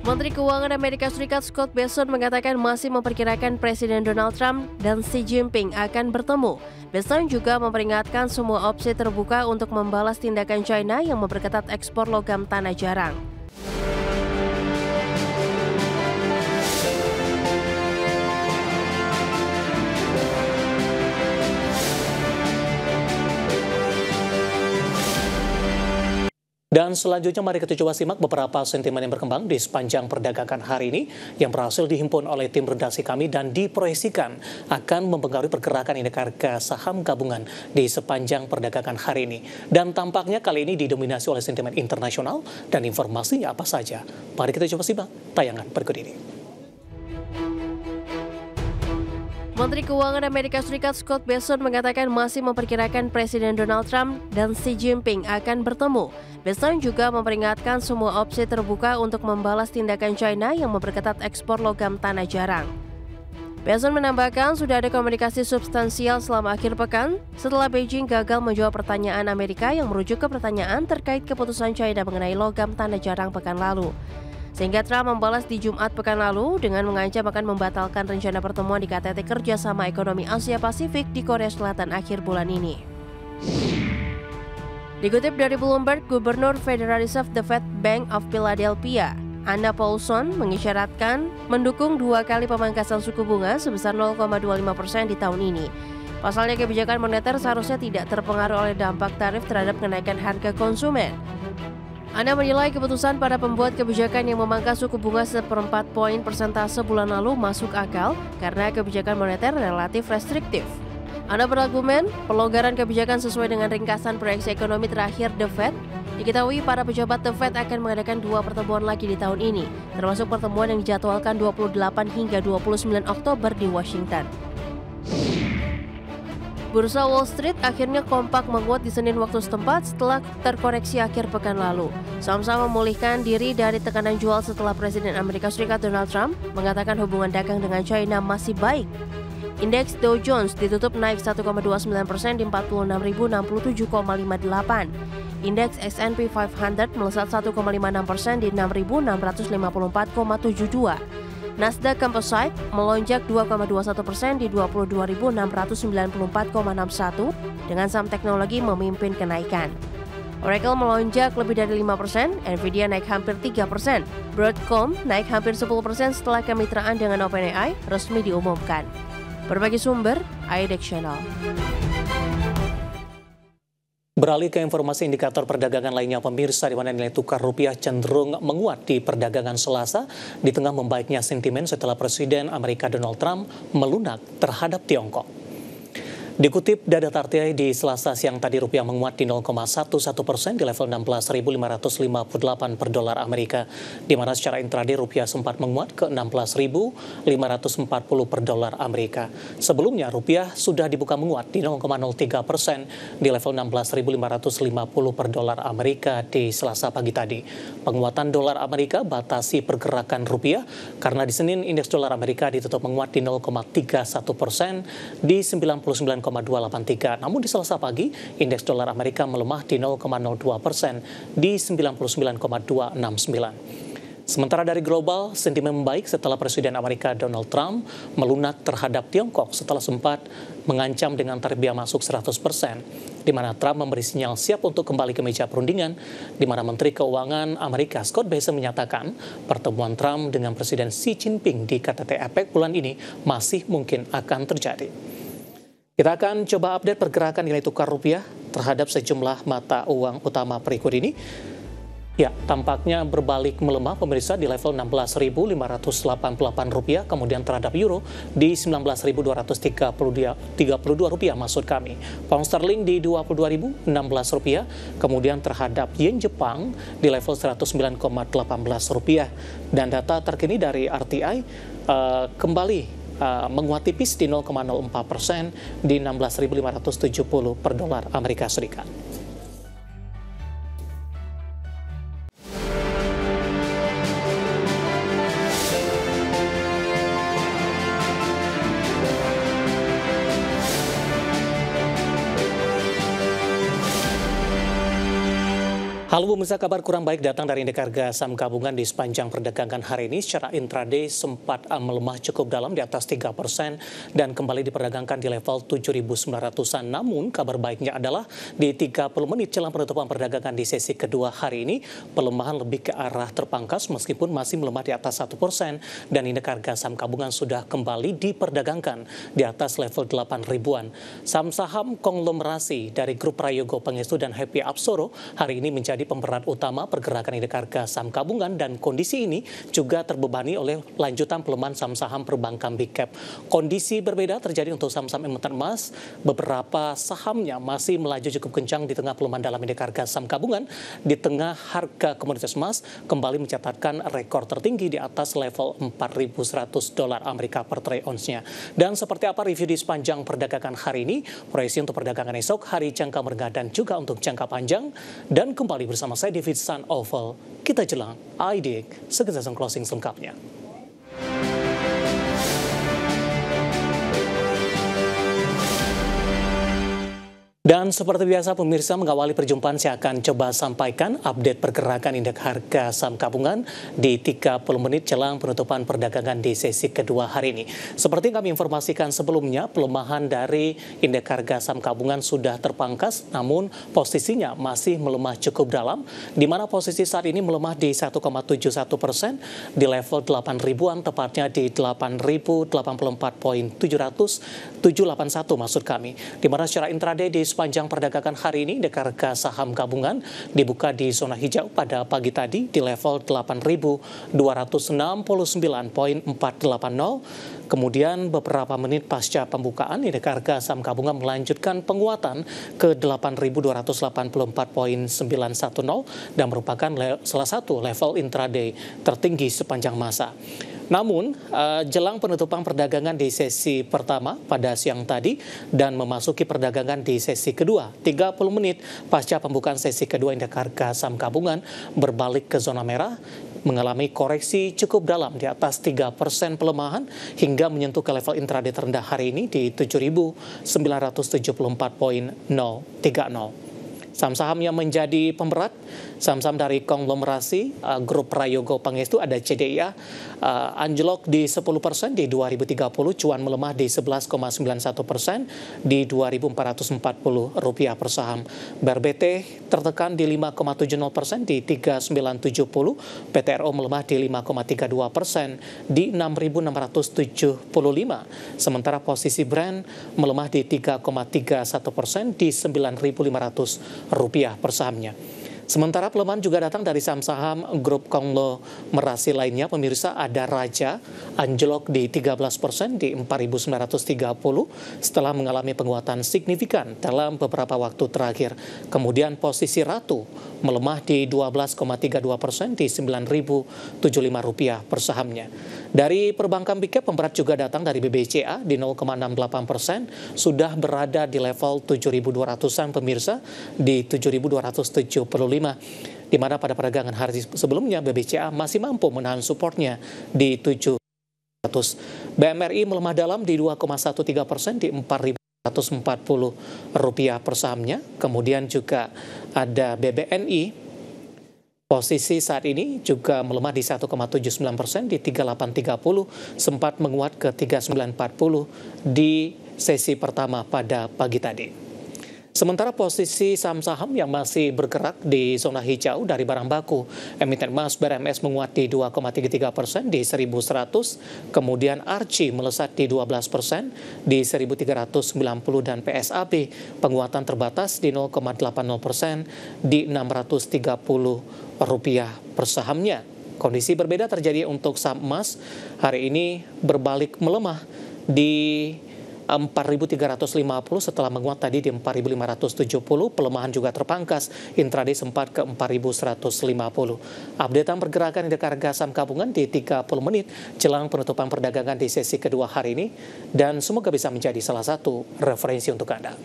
Menteri Keuangan Amerika Serikat Scott Bessent mengatakan masih memperkirakan Presiden Donald Trump dan Xi Jinping akan bertemu. Bessent juga memperingatkan semua opsi terbuka untuk membalas tindakan China yang memperketat ekspor logam tanah jarang. Dan selanjutnya mari kita coba simak beberapa sentimen yang berkembang di sepanjang perdagangan hari ini yang berhasil dihimpun oleh tim redaksi kami dan diproyeksikan akan mempengaruhi pergerakan indeks harga saham gabungan di sepanjang perdagangan hari ini. Dan tampaknya kali ini didominasi oleh sentimen internasional dan informasinya apa saja. Mari kita coba simak tayangan berikut ini. Menteri Keuangan Amerika Serikat Scott Bessent mengatakan masih memperkirakan Presiden Donald Trump dan Xi Jinping akan bertemu. Bessent juga memperingatkan semua opsi terbuka untuk membalas tindakan China yang memperketat ekspor logam tanah jarang. Bessent menambahkan sudah ada komunikasi substansial selama akhir pekan setelah Beijing gagal menjawab pertanyaan Amerika yang merujuk ke pertanyaan terkait keputusan China mengenai logam tanah jarang pekan lalu. Sehingga Trump membalas di Jumat pekan lalu dengan mengancam akan membatalkan rencana pertemuan di KTT Kerjasama Ekonomi Asia Pasifik di Korea Selatan akhir bulan ini. Dikutip dari Bloomberg, Gubernur Federal Reserve The Fed Bank of Philadelphia, Anna Paulson, mengisyaratkan mendukung 2 kali pemangkasan suku bunga sebesar 0,25% di tahun ini. Pasalnya kebijakan moneter seharusnya tidak terpengaruh oleh dampak tarif terhadap kenaikan harga konsumen. Anda menilai keputusan para pembuat kebijakan yang memangkas suku bunga 1/4 poin persentase bulan lalu masuk akal karena kebijakan moneter relatif restriktif. Anda berargumen, pelonggaran kebijakan sesuai dengan ringkasan proyeksi ekonomi terakhir The Fed. Diketahui para pejabat The Fed akan mengadakan 2 pertemuan lagi di tahun ini, termasuk pertemuan yang dijadwalkan 28 hingga 29 Oktober di Washington. Bursa Wall Street akhirnya kompak menguat di Senin waktu setempat setelah terkoreksi akhir pekan lalu. Saham-saham memulihkan diri dari tekanan jual setelah Presiden Amerika Serikat Donald Trump mengatakan hubungan dagang dengan China masih baik. Indeks Dow Jones ditutup naik 1,29% di 46.067,58. Indeks S&P 500 melesat 1,56% di 6.654,72. Nasdaq Composite melonjak 2,21% di 22.694,61 dengan saham teknologi memimpin kenaikan. Oracle melonjak lebih dari 5%, Nvidia naik hampir 3%, Broadcom naik hampir 10% setelah kemitraan dengan OpenAI resmi diumumkan. Berbagi sumber, IDX Channel. Beralih ke informasi indikator perdagangan lainnya, pemirsa, di mana nilai tukar rupiah cenderung menguat di perdagangan Selasa di tengah membaiknya sentimen setelah Presiden Amerika Donald Trump melunak terhadap Tiongkok. Dikutip data RTI di Selasa siang tadi, rupiah menguat di 0,11% di level 16.558 per dolar Amerika, di mana secara intraday rupiah sempat menguat ke 16.540 per dolar Amerika. Sebelumnya rupiah sudah dibuka menguat di 0,03% di level 16.550 per dolar Amerika di Selasa pagi tadi. Penguatan dolar Amerika batasi pergerakan rupiah karena di Senin indeks dolar Amerika ditutup menguat di 0,31% di 99,283. Namun di Selasa pagi, indeks dolar Amerika melemah di 0,02% di 99,269. Sementara dari global, sentimen membaik setelah Presiden Amerika Donald Trump melunak terhadap Tiongkok setelah sempat mengancam dengan tarif biaya masuk 100%, di mana Trump memberi sinyal siap untuk kembali ke meja perundingan, di mana Menteri Keuangan Amerika Scott Bessent menyatakan pertemuan Trump dengan Presiden Xi Jinping di KTT APEC bulan ini masih mungkin akan terjadi. Kita akan coba update pergerakan nilai tukar rupiah terhadap sejumlah mata uang utama berikut ini. Ya, tampaknya berbalik melemah pemirsa di level 16.588 rupiah, kemudian terhadap euro di 19.232 rupiah maksud kami. Pound sterling di 22.016 rupiah, kemudian terhadap yen Jepang di level 109,18 rupiah. Dan data terkini dari RTI kembali menguat tipis di 0,04% di 16.570 per dolar Amerika Serikat. Halo pemirsa, kabar kurang baik datang dari indeks harga saham gabungan di sepanjang perdagangan hari ini. Secara intraday sempat melemah cukup dalam di atas 3% dan kembali diperdagangkan di level 7.900-an. Namun kabar baiknya adalah di 30 menit jelang penutupan perdagangan di sesi kedua hari ini, pelemahan lebih ke arah terpangkas meskipun masih melemah di atas 1% dan indeks harga saham gabungan sudah kembali diperdagangkan di atas level 8 ribuan. Saham-saham konglomerasi dari Grup Prayogo Pangestu dan Happy Apsoro hari ini menjadi pemberat utama pergerakan indeks harga saham gabungan, dan kondisi ini juga terbebani oleh lanjutan pelemahan saham-saham perbankan big cap. Kondisi berbeda terjadi untuk saham-saham emiten emas. Beberapa sahamnya masih melaju cukup kencang di tengah pelemahan dalam indeks harga saham gabungan. Di tengah harga komoditas emas kembali mencatatkan rekor tertinggi di atas level 4.100 dolar Amerika per troy ounce-nya. Dan seperti apa review di sepanjang perdagangan hari ini, proyeksi untuk perdagangan esok, hari jangka menengah dan juga untuk jangka panjang, dan kembali bersama saya David Sun Oval. Kita jelang IDIC segera closing selengkapnya. Dan seperti biasa pemirsa, mengawali perjumpaan saya akan coba sampaikan update pergerakan indeks harga saham gabungan di 30 menit jelang penutupan perdagangan di sesi kedua hari ini. Seperti yang kami informasikan sebelumnya, pelemahan dari indeks harga saham gabungan sudah terpangkas, namun posisinya masih melemah cukup dalam, di mana posisi saat ini melemah di 1,71% di level 8 ribuan, tepatnya di 8.084.781 maksud kami. Di mana secara intraday di sepanjang perdagangan hari ini, indeks harga saham gabungan dibuka di zona hijau pada pagi tadi di level 8.269.480. Kemudian beberapa menit pasca pembukaan, indeks harga saham gabungan melanjutkan penguatan ke 8.284.910 dan merupakan salah satu level intraday tertinggi sepanjang masa. Namun, jelang penutupan perdagangan di sesi pertama pada siang tadi dan memasuki perdagangan di sesi kedua, 30 menit pasca pembukaan sesi kedua, indeks harga saham gabungan berbalik ke zona merah, mengalami koreksi cukup dalam di atas 3% pelemahan hingga menyentuh ke level intraday terendah hari ini di 7.974.030. Saham-saham yang menjadi pemberat, saham-saham dari konglomerasi Grup Prayogo Pangestu ada CDIA, anjlok di 10% di 2030, cuan melemah di 11,91% di Rp2.440 per saham. BRBT tertekan di 5,70% di 3.970, PTRO melemah di 5,32% di 6.675. Sementara posisi Brand melemah di 3,31% di Rp9.500 per sahamnya. Sementara pelemahan juga datang dari saham-saham grup konglomerasi lainnya. Pemirsa, ada Raja anjlok di 13% di 4.930 setelah mengalami penguatan signifikan dalam beberapa waktu terakhir. Kemudian posisi Ratu melemah di 12,32% di Rp9.075 per sahamnya. Dari perbankan big cap, pemberat juga datang dari BBCA di 0,68%, sudah berada di level 7.200-an pemirsa di 7.275. Di mana pada perdagangan hari sebelumnya BBCA masih mampu menahan supportnya di 700. BMRI melemah dalam di 2,13% di Rp4.140 per sahamnya. Kemudian juga ada BBNI. Posisi saat ini juga melemah di 1,79% di 3830, sempat menguat ke 3940 di sesi pertama pada pagi tadi. Sementara posisi saham-saham yang masih bergerak di zona hijau dari barang baku, emiten emas BRMS menguat di 2,33% di 1.100, kemudian Archie melesat di 12% di 1.390 dan PSAB penguatan terbatas di 0,80% di Rp630 per sahamnya. Kondisi berbeda terjadi untuk saham emas, hari ini berbalik melemah di 4.350 setelah menguat tadi di 4.570, pelemahan juga terpangkas, intraday sempat ke 4.150. Updatean pergerakan indeks harga saham gabungan di 30 menit jelang penutupan perdagangan di sesi kedua hari ini, dan semoga bisa menjadi salah satu referensi untuk Anda.